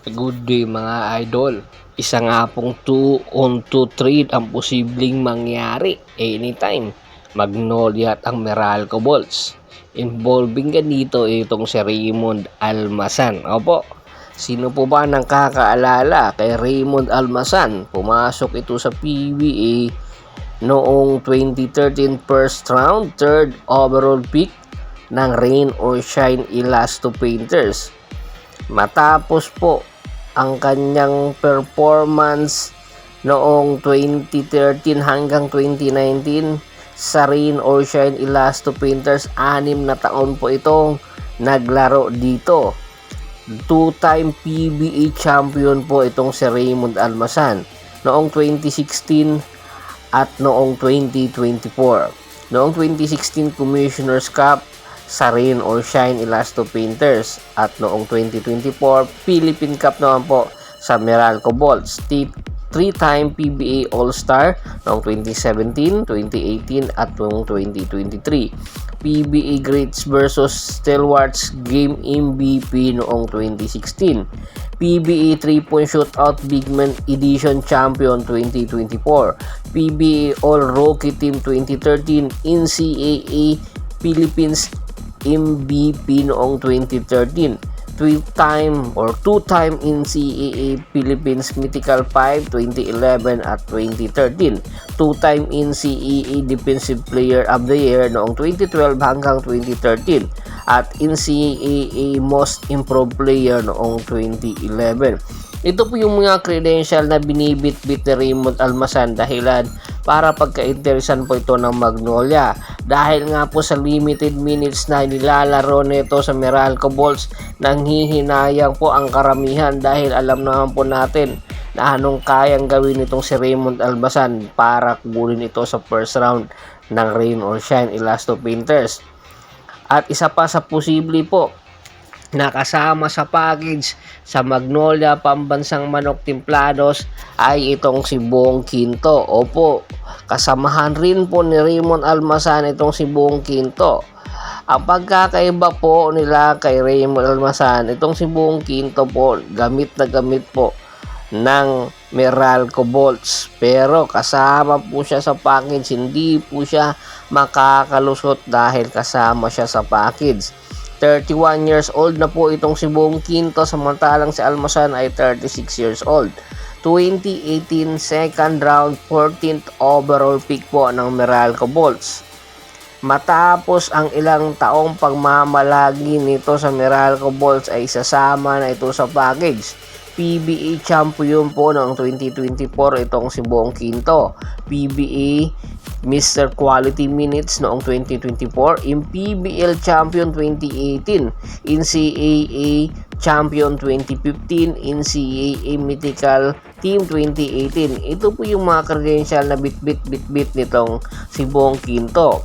Good day mga idol. Isa nga pong 2-on-2 trade ang posibleng mangyari anytime. Magnolia at ang Meralco Balls. Involving ganito itong si Raymond Almasan. Opo, sino po ba nang kakaalala kay Raymond Almasan? Pumasok ito sa PBA noong 2013 first round, third overall pick ng Rain or Shine Elasto Painters. Matapos po ang kanyang performance noong 2013 hanggang 2019 sa Rain or Shine Elasto Painters, 6 na taon po itong naglaro dito. Two-time PBA champion po itong si Raymond Almasan noong 2016 at noong 2024. Noong 2016 Commissioner's Cup sa Rain or Shine Elasto Painters at noong 2024 Philippine Cup naman po sa Meralco Balls. 3-time PBA All-Star noong 2017, 2018 at noong 2023. PBA Greats versus Stalwarts Game MVP noong 2016. PBA 3-point Shootout Big Man Edition Champion 2024. PBA All-Rookie Team 2013. NCAA Philippines MVP noong 2013. Two-time NCAA Philippines Mythical 5 2011 at 2013. Two-time NCAA Defensive Player of the Year noong 2012 hanggang 2013 at NCAA Most Improved Player noong 2011. Ito po yung mga credential na binibit-bit ni Raymond Almasan dahilan para pagka-interesan po ito ng Magnolia. Dahil nga po sa limited minutes na nilalaro nito sa Meralco Balls, nanghihinayang po ang karamihan dahil alam naman po natin na anong kayang gawin nitong si Raymond Almasan para kunin ito sa first round ng Rain or Shine Elasto Painters. At isa pa sa posible po nakasama sa package sa Magnolia Pambansang Manok Timplados ay itong si Bong Quinto. Opo, kasamahan rin po ni Raymond Almasan itong si Bong Quinto. Ang pagkakaiba po nila kay Raymond Almasan, itong si Bong Quinto po gamit na gamit po ng Meralco Balls, pero kasama po siya sa package, hindi po siya makakalusot dahil kasama siya sa package. 31 years old na po itong si Bong Quinto, samantalang si Almasan ay 36 years old. 2018 second round 14th overall pick po ng Meralco Balls. Matapos ang ilang taong pagmamalagi nito sa Meralco Balls ay sasama na ito sa package. PBA champion po noong 2024 itong si Bong Quinto. PBA Mr. Quality Minutes noong 2024, in PBL Champion 2018, NCAA Champion 2015, NCAA Mythical Team 2018. Ito po yung mga credential na bit nitong si Bong Quinto.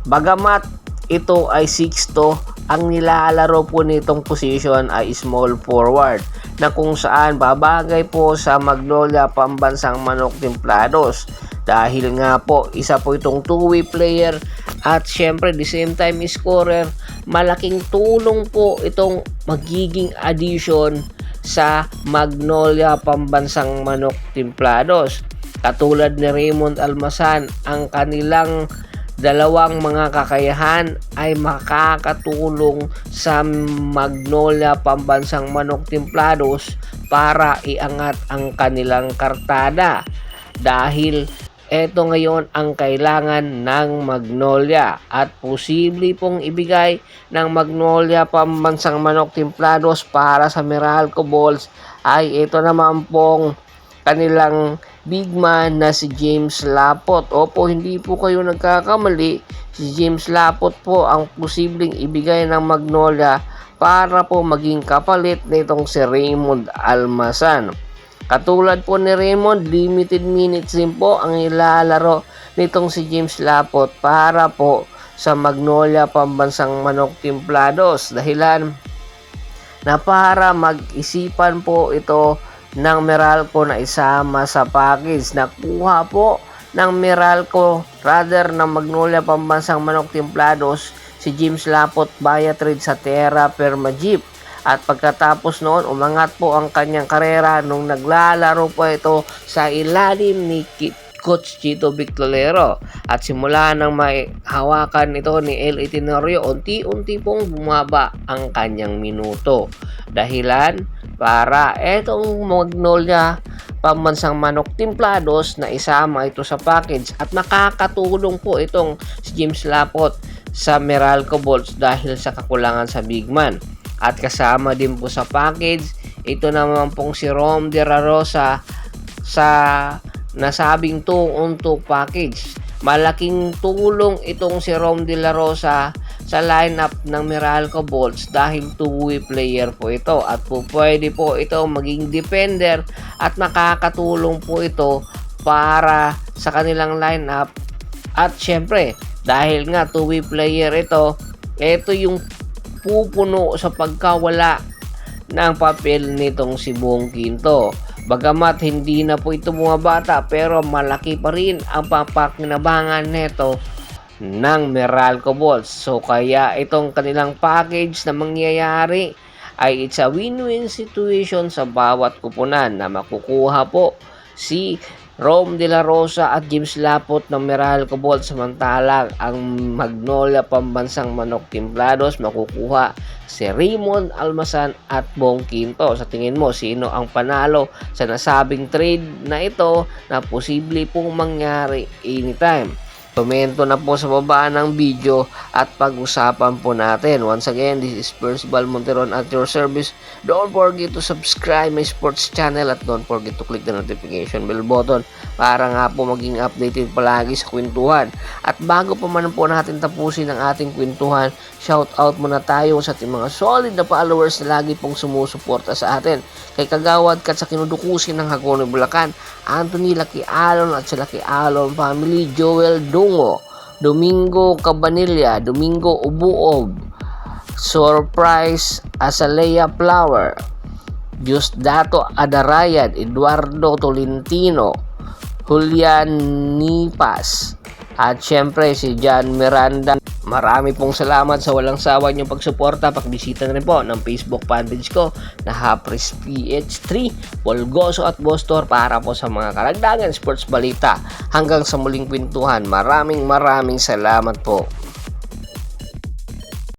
Bagamat ito ay 6'2", ang nilalaro po nitong position ay small forward na kung saan babagay po sa Magnolia Pambansang Manok Timplados. Dahil nga po, isa po itong two-way player at syempre the same time scorer, malaking tulong po itong magiging addition sa Magnolia Pambansang Manok Timplados. Katulad ni Raymond Almasan, ang kanilang dalawang mga kakayahan ay makakatulong sa Magnolia Pambansang Manok Timplados para iangat ang kanilang kartada. Dahil eto ngayon ang kailangan ng Magnolia at posible pong ibigay ng Magnolia Pambansang Manok Timplados para sa Meralco Balls ay ito naman pong kanilang big man na si James Lapot. Opo, hindi po kayo nagkakamali. Si James Lapot po ang posibleng ibigay ng Magnolia para po maging kapalit nitong si Raymond Almasan. Katulad po ni Raymond, limited minutes din po ang ilalaro nitong si James Lapot para po sa Magnolia Pambansang Manok Timplados. Dahilan na para mag-isipan po ito ng Meralco na isama sa package. Nakuha po ng Meralco, rather ng Magnolia Pambansang Manok Timplados, si James Lapot via trade sa Terra Perma Jeep. At pagkatapos noon, umangat po ang kanyang karera nung naglalaro po ito sa ilalim ni Coach Chito Victorero. At simula nang may hawakan ito ni L.A. Tenorio, unti-unti pong bumaba ang kanyang minuto. Dahilan para etong Magnolia Pambansang Manok Timplados na isama ito sa package at makakatulong po itong si James Lapot sa Meralco Bolts dahil sa kakulangan sa big man. At kasama din po sa package ito naman pong si Rom De La Rosa sa nasabing 2-on-2 package. Malaking tulong itong si Rom De La Rosa sa lineup ng Meralco Bolts dahil two-way player po ito at po pwede po ito maging defender at makakatulong po ito para sa kanilang lineup. At syempre dahil nga two-way player ito yung pupuno sa pagkawala ng papel nitong si Buong Quinto. Bagamat hindi na po ito bumabata pero malaki pa rin ang papakinabangan nito ng Meralco Bolts. So kaya itong kanilang package na mangyayari ay it's a win-win situation sa bawat kupunan na makukuha po si Rom De La Rosa at James Lapot ng Meralco Bolts, samantalang ang Magnolia Pambansang Manok Timplados makukuha si Raymond Almasan at Bong Quinto. Sa tingin mo, sino ang panalo sa nasabing trade na ito na posible pong mangyari anytime? Komento na po sa baba ng video at pag-usapan po natin. Once again, this is Percival Monteron at your service. Don't forget to subscribe my sports channel at don't forget to click the notification bell button para nga po maging updated palagi sa kwentuhan. At bago pa man po natin tapusin ang ating kwentuhan, shout out muna tayo sa ating mga solid na followers na lagi pong sumusuporta sa atin. Kay Kagawad Kat sa kinudukusin ng Hagonoy, Bulacan, Anthony Laki Alon at sa Laki Alon family, Joel Dungo, Domingo Cabanilla, Domingo Ubuob, Surprise Azalea Flower, Diosdato Adarayan, Eduardo Tolentino, Julian Nipas, at syempre si John Miranda. Marami pong salamat sa walang sawa niyong pagsuporta. Pakibisita na rin po ng Facebook fanpage ko na Hapris PH3, Polgoso at Bostor para po sa mga karagdagan sports balita. Hanggang sa muling kwentuhan, maraming salamat po.